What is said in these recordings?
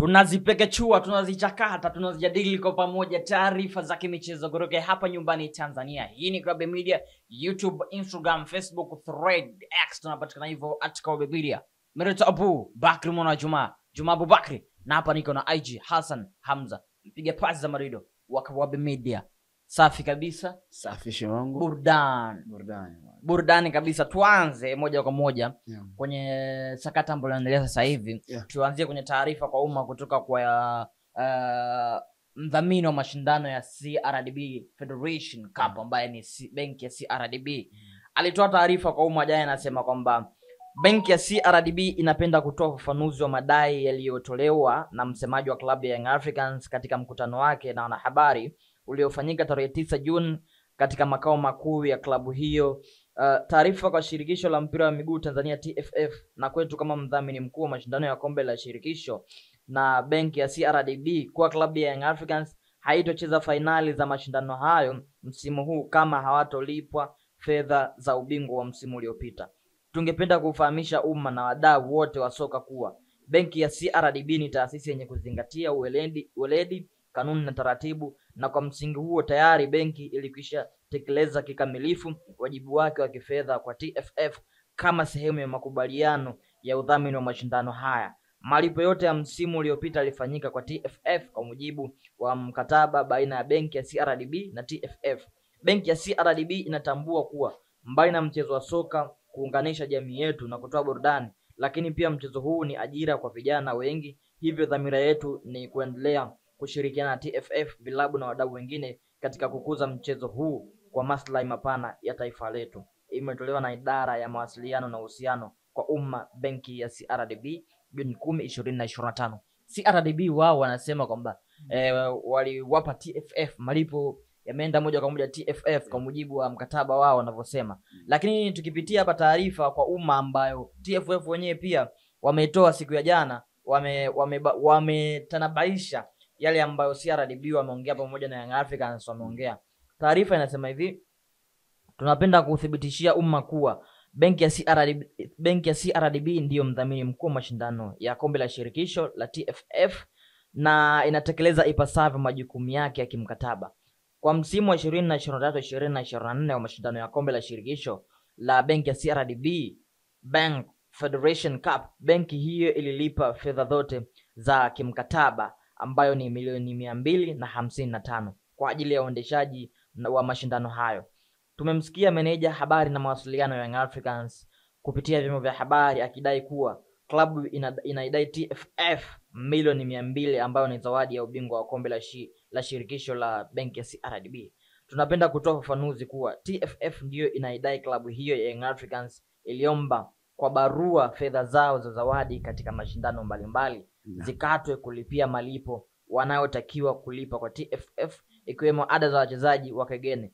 Tunazipekechua, tunazichakata, tunazijadili kwa pamoja taarifa za kimichezo kutoka hapa nyumbani Tanzania. Hii ni Kobe Media, YouTube, Instagram, Facebook, Thread, X, tunapatikana hivyo @KobeMedia. Merito Abu Bakri mwana Juma Abu Bakri, na hapa niko na IG Hassan Hamza, mpiga pasi za marido wa Kobe Media. Safi kabisa, safi wangu. Burudani kabisa. Tuanze moja kwa moja kwenye sakata ambalo linaendelea sasa hivi. Tuanzie kwenye taarifa kwa umma kutoka kwa mdhamini wa mashindano ya CRDB Federation Cup ambaye ni benki ya CRDB. Alitoa taarifa kwa umma jana, anasema kwamba benki ya CRDB inapenda kutoa ufafanuzi wa madai yaliyotolewa na msemaji wa klabu ya Young Africans katika mkutano wake na wanahabari uliofanyika tarehe 9 Juni katika makao makuu ya klabu hiyo. Taarifa kwa shirikisho la mpira wa miguu Tanzania TFF na kwetu kama mdhamini mkuu wa mashindano ya kombe la shirikisho na benki ya CRDB kwa klabu ya Young Africans haitocheza fainali za mashindano hayo msimu huu kama hawatolipwa fedha za ubingwa wa msimu uliopita. Tungependa kufahamisha umma na wadau wote wa soka kuwa benki ya CRDB ni taasisi yenye kuzingatia weledi, kanuni na taratibu, na kwa msingi huo tayari benki ilikwisha tekeleza kikamilifu wajibu wake wa kifedha kwa TFF kama sehemu ya makubaliano ya udhamini wa mashindano haya. Malipo yote ya msimu uliopita yalifanyika kwa TFF kwa mujibu wa mkataba baina ya benki ya CRDB na TFF. Benki ya CRDB inatambua kuwa mbali na mchezo wa soka kuunganisha jamii yetu na kutoa burudani, lakini pia mchezo huu ni ajira kwa vijana wengi. Hivyo dhamira yetu ni kuendelea kushirikiana na TFF, vilabu na wadau wengine katika kukuza mchezo huu kwa maslahi mapana ya taifa letu. Imetolewa na idara ya mawasiliano na uhusiano kwa umma benki ya CRDB Juni 10, 2025. CRDB wao wanasema kwamba waliwapa TFF, malipo yameenda moja kwa moja TFF kwa mujibu wa mkataba wao wanavyosema. Lakini tukipitia hapa taarifa kwa umma ambayo TFF wenyewe pia wametoa siku ya jana, wametanabaisha yale ambayo CRDB wameongea pamoja na Young Africans wameongea. Taarifa inasema hivi: tunapenda kuthibitishia umma kuwa benki ya CRDB ndiyo mdhamini mkuu wa mashindano ya kombe la shirikisho la TFF na inatekeleza ipasavyo majukumu yake ya kimkataba. Kwa msimu wa 2023-2024 wa mashindano ya kombe la shirikisho la benki ya CRDB Bank Federation Cup, benki hiyo ililipa fedha zote za kimkataba ambayo ni milioni 255 kwa ajili ya uendeshaji wa mashindano hayo. Tumemsikia meneja habari na mawasiliano ya Young Africans kupitia vyombo vya habari akidai kuwa klabu inaidai TFF milioni 200 ambayo ni zawadi ya ubingwa wa kombe la shirikisho la benki ya CRDB. Tunapenda kutoa ufafanuzi kuwa TFF ndiyo inaidai klabu hiyo ya Young Africans iliomba kwa barua fedha zao za zawadi katika mashindano mbalimbali zikatwe kulipia malipo wanayotakiwa kulipa kwa TFF, ikiwemo ada za wachezaji wa kigeni.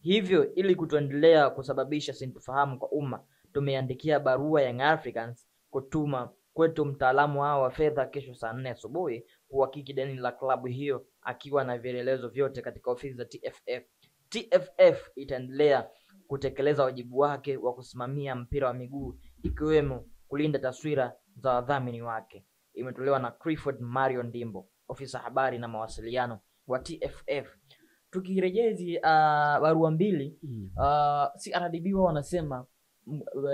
Hivyo ili kutoendelea kusababisha sintofahamu kwa umma, tumeandikia barua ya Young Africans kutuma kwetu mtaalamu wao wa fedha kesho saa 4 asubuhi kuhakiki deni la klabu hiyo akiwa na vielelezo vyote katika ofisi za TFF. TFF itaendelea kutekeleza wajibu wake wa kusimamia mpira wa miguu ikiwemo kulinda taswira za wadhamini wake. Imetolewa na Clifford Mario Ndimbo, ofisa habari na mawasiliano wa TFF. Tukirejezi barua mbili, CRDB wao wanasema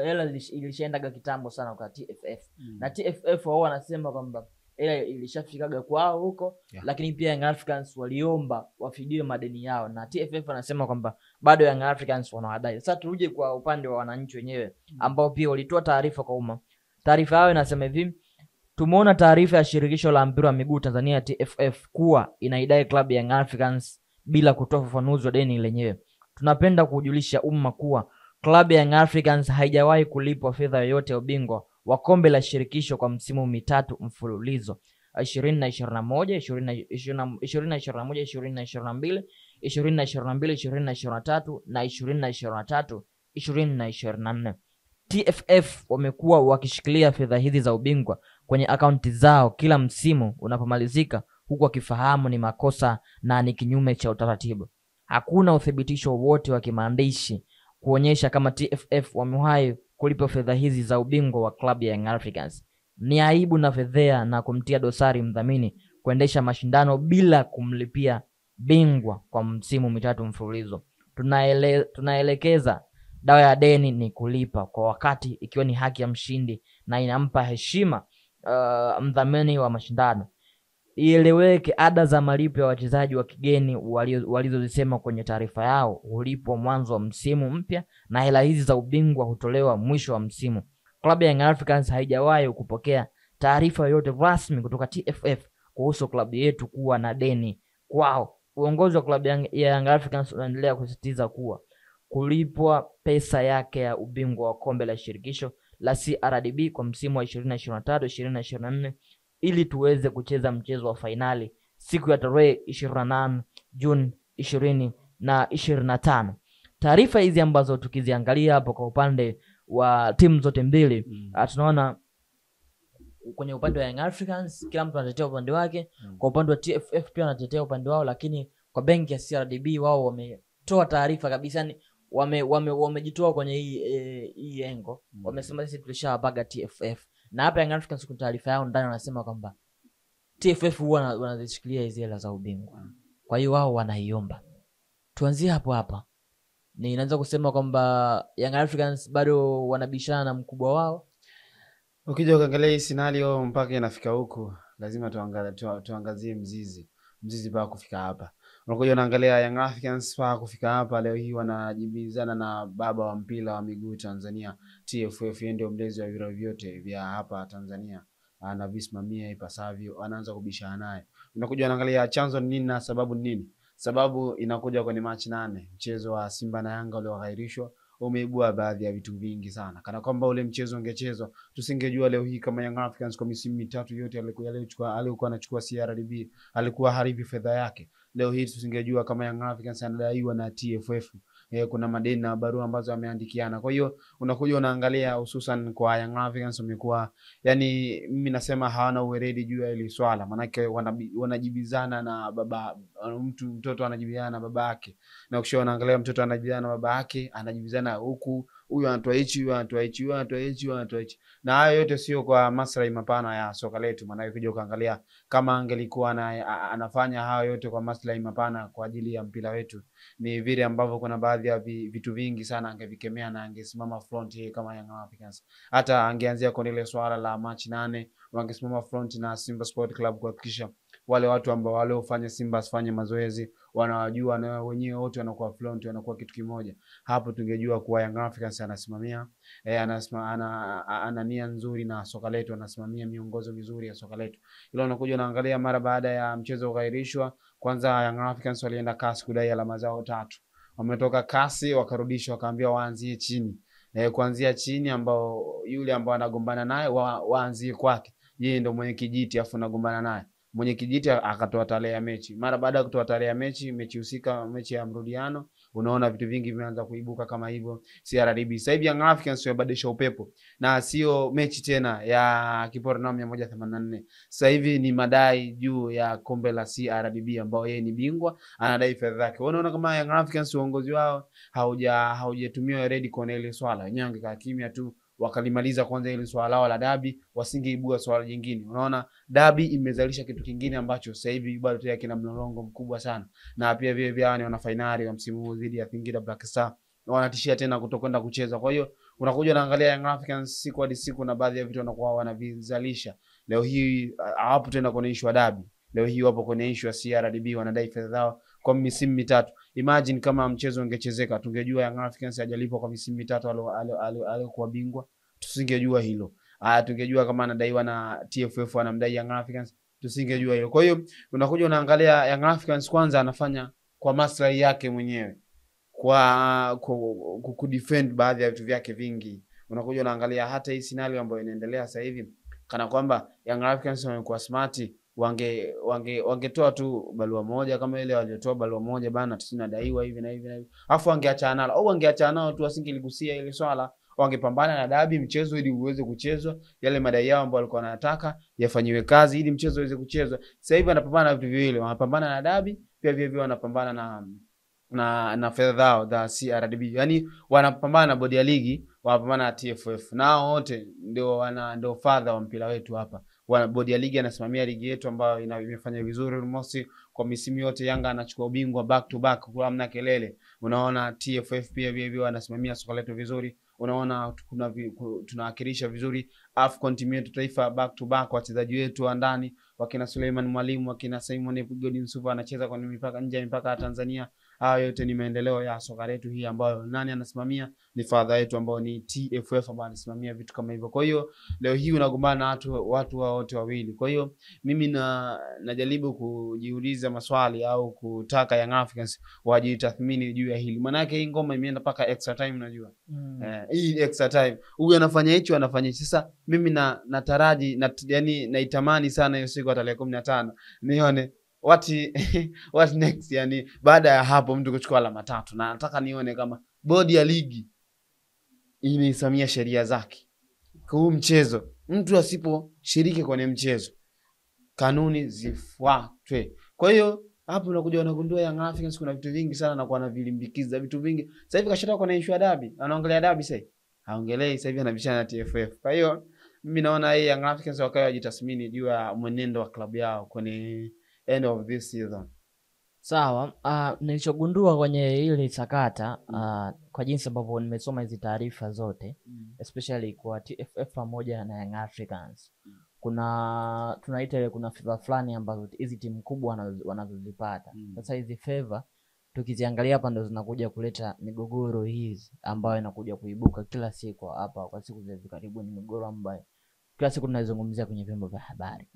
hela ilishaendaga kitambo sana kwa TFF. Na TFF wao wanasema kwamba hela ilishafikaga kwao huko, lakini pia Young Africans waliomba wafidiwe madeni yao na TFF wanasema kwamba bado Young Africans wanawadai. Sasa turuje kwa upande wa wananchi wenyewe ambao pia walitoa taarifa kwa umma. Taarifa yao inasema hivi: tumeona taarifa ya shirikisho la mpira wa miguu Tanzania TFF kuwa inaidai klabu ya Young Africans bila kutoa ufafanuzi wa deni lenyewe. Tunapenda kujulisha umma kuwa klabu ya Young Africans haijawahi kulipwa fedha yoyote ya ubingwa wa kombe la shirikisho kwa msimu mitatu mfululizo: 2021, 2022, 2023 na 2024. TFF wamekuwa wakishikilia fedha hizi za ubingwa kwenye akaunti zao kila msimu unapomalizika, huku wakifahamu ni makosa na ni kinyume cha utaratibu. Hakuna uthibitisho wowote wa kimaandishi kuonyesha kama TFF wamewahi kulipa fedha hizi za ubingwa wa klabu ya Young Africans. Ni aibu na fedhea na kumtia dosari mdhamini kuendesha mashindano bila kumlipia bingwa kwa msimu mitatu mfululizo. Tunaelekeza dawa ya deni ni kulipa kwa wakati, ikiwa ni haki ya mshindi na inampa heshima mdhamini wa mashindano. Ieleweke, ada za malipo ya wachezaji wa kigeni walizozisema kwenye taarifa yao hulipwa mwanzo wa msimu mpya, na hela hizi za ubingwa hutolewa mwisho wa msimu. Klabu ya Young Africans haijawahi kupokea taarifa yoyote rasmi kutoka TFF kuhusu klabu yetu kuwa na deni kwao. Uongozi wa klabu ya Young Africans unaendelea kusisitiza kuwa kulipwa pesa yake ya ubingwa wa kombe la shirikisho la CRDB kwa msimu wa 2023-2024 ili tuweze kucheza mchezo wa fainali siku ya tarehe 28 Juni 2025. Taarifa hizi ambazo tukiziangalia hapo kwa upande wa timu zote mbili, tunaona kwenye upande wa Young Africans kila mtu anatetea upande wake, kwa upande wa TFF pia wanatetea upande wao, lakini kwa benki ya CRDB wao wametoa taarifa kabisa, ni wamejitoa kwenye hii engo. Wamesema sisi tulishawapaga TFF, na hapa Young Africans kuna taarifa yao ndani wanasema kwamba TFF huwa wanazishikilia hizo hela za ubingwa, kwa hiyo wao wanaiomba. Tuanzie hapo hapa, ni inaanza kusema kwamba Young Africans bado wanabishana na mkubwa wao. Ukija ukaangalia hii scenario mpaka inafika huku, lazima tuangazie mzizi mpaka kufika hapa. Unakuja unaangalia Young Africans mpaka kufika hapa leo hii wanajibizana na baba wa mpira wa miguu Tanzania, TFF. Ndio mlezi wa viro vyote vya hapa Tanzania, anavisimamia ipasavyo, anaanza kubishana naye. Unakuja unaangalia chanzo ni nini na sababu ni nini. Sababu inakuja kwenye Machi 8, mchezo wa Simba na Yanga ulioahirishwa umeibua baadhi ya vitu vingi sana. Kana kwamba ule mchezo ungechezwa tusingejua leo hii kama Young Africans kwa misimu mitatu yote alikuwa anachukua CRDB, alikuwa haribi fedha yake. Leo hii tusingejua kama Young Africans anadaiwa na TFF. Kuna madeni na barua ambazo wameandikiana. Kwa hiyo unakuja unaangalia hususan kwa Young Africans wamekuwa, yani mimi nasema hawana uweredi juu ya ile swala, manake wanajibizana na baba mtoto anajibizana na baba yake, na ukisha unaangalia mtoto anajibizana na baba yake, anajibizana huku, huyu anatoa hichi, huyu anatoa hichi, huyu anatoa hichi, huyu anatoa hichi. Na hayo yote sio kwa maslahi mapana ya soka letu, maana ukija ukaangalia kama angelikuwa anafanya hayo yote kwa maslahi mapana kwa ajili ya mpira wetu, ni vile ambavyo kuna baadhi ya vitu vingi sana angevikemea na angesimama front hii kama Young Africans. Hata angeanzia kwa ile swala la Machi 8, wangesimama front na Simba Sport Club kuhakikisha wale watu ambao waliofanya Simba asifanye mazoezi wanawajua na wenyewe wote wanakuwa front, wanakuwa kitu kimoja. Hapo tungejua kuwa Young Africans anasimamia ana nia nzuri na soka letu, anasimamia miongozo mizuri ya soka letu. Ila unakuja naangalia mara baada ya mchezo kuahirishwa, kwanza Young Africans walienda kasi kudai alama zao 3. Wametoka kasi wakarudishwa, wakaambia waanzie chini. Kuanzia chini ambao yule ambao anagombana naye waanzie kwake. Yeye ndio mwenye kijiti afu anagombana naye. Mwenye kijiti akatoa tarehe ya mechi. Mara baada ya kutoa tarehe ya mechi husika, mechi ya mrudiano, unaona vitu vingi vimeanza kuibuka kama hivyo CRDB. Sasa hivi Young Africans wamebadilisha upepo na sio mechi tena ya Kiporo na 184. Sasa hivi ni madai juu ya kombe la CRDB ambao yeye ni bingwa, anadai fedha yake. Unaona kama Young Africans uongozi wao haujatumia ready kwa ile swala. Wenyewe angekaa kimya tu wakalimaliza kwanza ile swala lao la dabi, wasingeibua swala jingine. Unaona dabi imezalisha kitu kingine ambacho sasa hivi bado tayari kina mlolongo mkubwa sana, na pia vile vile wana finali wa msimu huu dhidi ya Singida Black Star, wanatishia tena kutokwenda kucheza. Kwa hiyo unakuja unaangalia Young Africans siku hadi siku na baadhi ya vitu wanakuwa wanavizalisha. Leo hii hapo tena kwenye issue ya dabi, leo hii wapo kwenye issue ya CRDB, wanadai fedha zao kwa misimu mitatu. Imagine kama mchezo ungechezeka, tungejua Young Africans hajalipwa kwa misimu mitatu alikuwa bingwa, tusingejua hilo. Tungejua kama anadaiwa na TFF anamdai Young Africans, tusingejua hilo. Kwa hiyo unakuja unaangalia Young Africans kwanza anafanya kwa maslahi yake mwenyewe, kwa kudefend baadhi ya vitu vyake vingi. Unakuja unaangalia hata hii scenario ambayo inaendelea sasa hivi, kana kwamba Young Africans wamekuwa smart, wangetoa tu barua moja kama ile waliotoa barua moja bana, tusinadaiwa hivi na hivi na hivi, afu wangeachana nalo, au wangeachana nao tu wasingeligusia ile swala, wangepambana na dabi mchezo ili uweze kuchezwa, yale madai yao ambao walikuwa wanataka yafanyiwe kazi ili mchezo uweze kuchezwa. Sasa hivi wanapambana na vitu viwili, wanapambana na dabi pia vile wanapambana na fedha zao za CRDB. Yani wanapambana na bodi ya ligi, wanapambana na TFF. Nao wote ndio father wa mpira wetu hapa. Bodi ya ligi anasimamia ligi yetu ambayo imefanya vizuri almost kwa misimu yote. Yanga anachukua ubingwa back to back kwa hamna kelele. Unaona TFF pia wanasimamia soka letu vizuri. Unaona tunawakilisha vizuri AFCON team yetu taifa back to back. Wachezaji wetu wa ndani wakina Suleiman Mwalimu, wakina Simon Godin Suva anacheza kwa mipaka nje ya mipaka ya Tanzania. Hayo yote ni maendeleo ya soka letu hii ambayo nani anasimamia? Ni father yetu ambao ni TFF ambao anasimamia vitu kama hivyo. Kwa hiyo leo hii unagombana na watu wote wawili. Kwa hiyo mimi najaribu kujiuliza maswali au kutaka Young Africans wajitathmini juu ya hili. Maana yake hii ngoma imeenda paka extra time unajua. Hii extra time. Huyu anafanya hicho anafanya. Sasa mimi nataraji yani naitamani sana hiyo siku ya tarehe 15 nione what next, yani baada ya hapo mtu kuchukua alama 3. Na nataka nione kama bodi ya ligi imesamia sheria zake kwa mchezo. Mtu asiposhiriki kwenye mchezo kanuni zifuatwe. Kwa hiyo hapo unakuja unagundua Young Africans kuna vitu vingi sana na kwa na vilimbikiza vitu vingi. Sasa hivi kashatoka kwenye issue ya dabi, anaongelea dabi sasa. Haongelei sasa hivi anabishana na TFF. Kwa hiyo mimi naona hii Young Africans wakawa wajitathmini juu ya mwenendo wa klabu yao kwenye end of this season. Sawa, nilichogundua kwenye hili sakata kwa jinsi ambavyo nimesoma hizi taarifa zote especially kwa TFF pamoja na Young Africans, tunaita ile kuna favor fulani ambazo hizi timu kubwa wanazozipata. Sasa hizi favor tukiziangalia hapa ndo zinakuja kuleta migogoro hizi ambayo inakuja kuibuka kila siku hapa kwa siku za karibuni, migogoro ambayo kila siku tunazungumzia kwenye vyombo vya habari.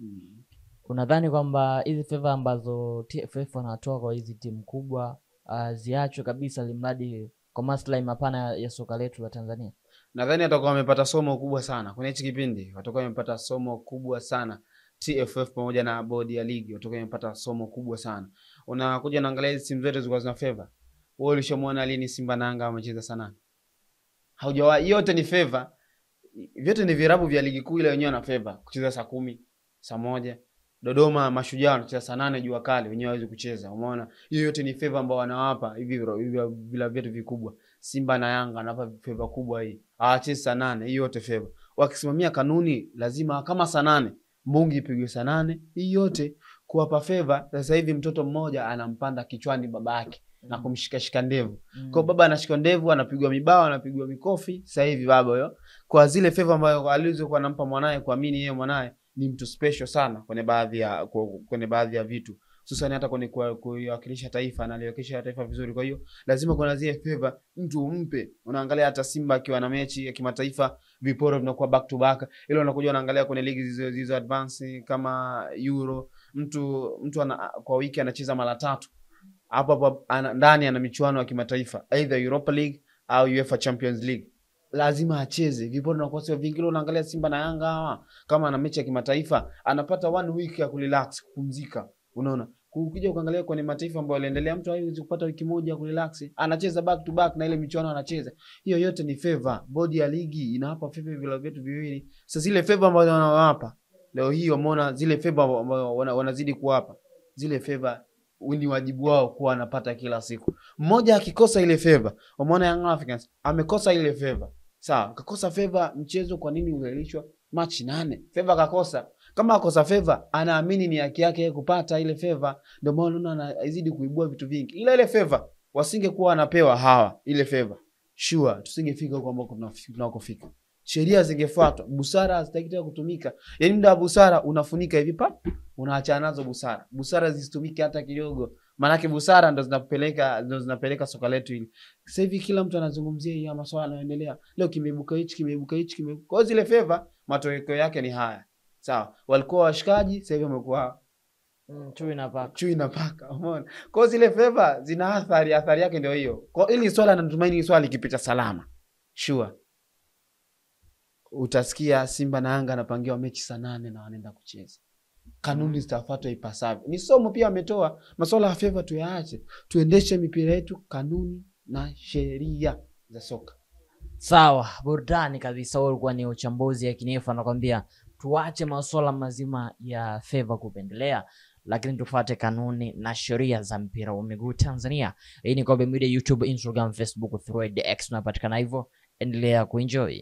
Unadhani kwamba hizi favor ambazo TFF wanatoa kwa hizi timu kubwa ziachwe kabisa limradi kwa maslahi mapana ya soka letu la Tanzania? Nadhani atakuwa wamepata somo kubwa sana kwenye hichi kipindi. Watakuwa wamepata somo kubwa sana. TFF pamoja na bodi ya ligi watakuwa wamepata somo kubwa sana. Unakuja naangalia hizi timu zote zilikuwa zina favor. Wewe ulishamuona lini Simba na Yanga wamecheza sana? Haujawahi. Yote ni favor. Vyote ni virabu vya ligi kuu ile wenyewe na favor. Kucheza saa 10, saa 1. Dodoma Mashujaa wanacheza saa 8 jua kali wenyewe hawezi kucheza. Umeona? Hiyo yote ni favor ambao wanawapa hivi vila vyetu vikubwa. Simba na Yanga wanapa favor kubwa hii. Hawachezi saa 8, hiyo yote favor. Wakisimamia kanuni lazima kama saa 8 mbungi ipigwe saa 8. Hii yote kuwapa favor. Sasa hivi mtoto mmoja anampanda kichwani babake na kumshikashika ndevu. Kwa baba anashika ndevu, anapigwa mibao, anapigwa mikofi. Sasa hivi baba huyo kwa zile favor ambayo alizokuwa anampa mwanae, kuamini yeye mwanae ni mtu special sana kwenye baadhi ya vitu. Hususan hata kwenye kuwakilisha taifa na aliwakilisha taifa vizuri. Kwa hiyo lazima kuna zile favor mtu umpe. Unaangalia hata Simba akiwa na mechi ya kimataifa viporo vinakuwa back to back. Ile unakuja unaangalia kwenye ligi zizo advance kama Euro, mtu kwa wiki anacheza mara 3. Hapo ndani ana michuano ya kimataifa, either Europa League au UEFA Champions League. Lazima acheze. Viporo na kwa sababu vingine unaangalia Simba na Yanga kama ana mechi ya kimataifa anapata 1 week ya kurelax, kupumzika. Unaona? Ukija ukaangalia kwenye mataifa ambayo yanaendelea mtu hawezi kupata wiki moja kurelax. Anacheza back to back na ile michuano anacheza. Hiyo yote ni favor. Bodi ya ligi inawapa favor vile vitu viwili. Sasa zile favor ambazo wanawapa leo hii umeona zile favor ambazo wanazidi kuwapa. Zile favor ni wajibu wao kuwa anapata kila siku. Mmoja akikosa ile favor, umeona Young Africans amekosa ile favor. Sawa, kakosa favor mchezo, kwa nini uelishwa match 8? Favor kakosa. Kama akosa favor, anaamini ni haki yake kupata ile favor. Ndio maana unaona anazidi kuibua vitu vingi. Ile favor wasingekuwa wanapewa hawa ile favor, sure tusingefika huko ambako tunakofika. Sheria zingefuatwa, busara zitakiwa kutumika. Yaani muda wa busara unafunika hivi pap, unaacha nazo busara. Busara zisitumike hata kidogo. Maana yake busara ndo zinapeleka soka letu hili. Sasa hivi kila mtu anazungumzia hii masuala yanayoendelea. Leo kimeibuka hichi. Kwa zile favor matokeo yake ni haya. Sawa. Walikuwa washikaji, sasa hivi wamekuwa chui na paka. Umeona? Kwa zile favor zina athari yake ndio hiyo. Kwa ili swala natumaini swali likipita salama. Sure. Utasikia Simba na Yanga anapangiwa mechi saa 8 na wanaenda kucheza. Kanuni zitafuatwa ipasavyo. Ni somo pia ametoa. Masuala ya favor tuyaache. Tuendeshe mipira yetu kanuni na sheria za soka. Sawa, burudani kabisa. Ulikuwa ni uchambuzi ya kinefu, anakuambia tuache masuala mazima ya favor kupendelea, lakini tufuate kanuni na sheria za mpira wa miguu Tanzania. Hii ni Kobe Media, YouTube, Instagram, Facebook, Thread, X, tunapatikana hivyo. endelea kuenjoy.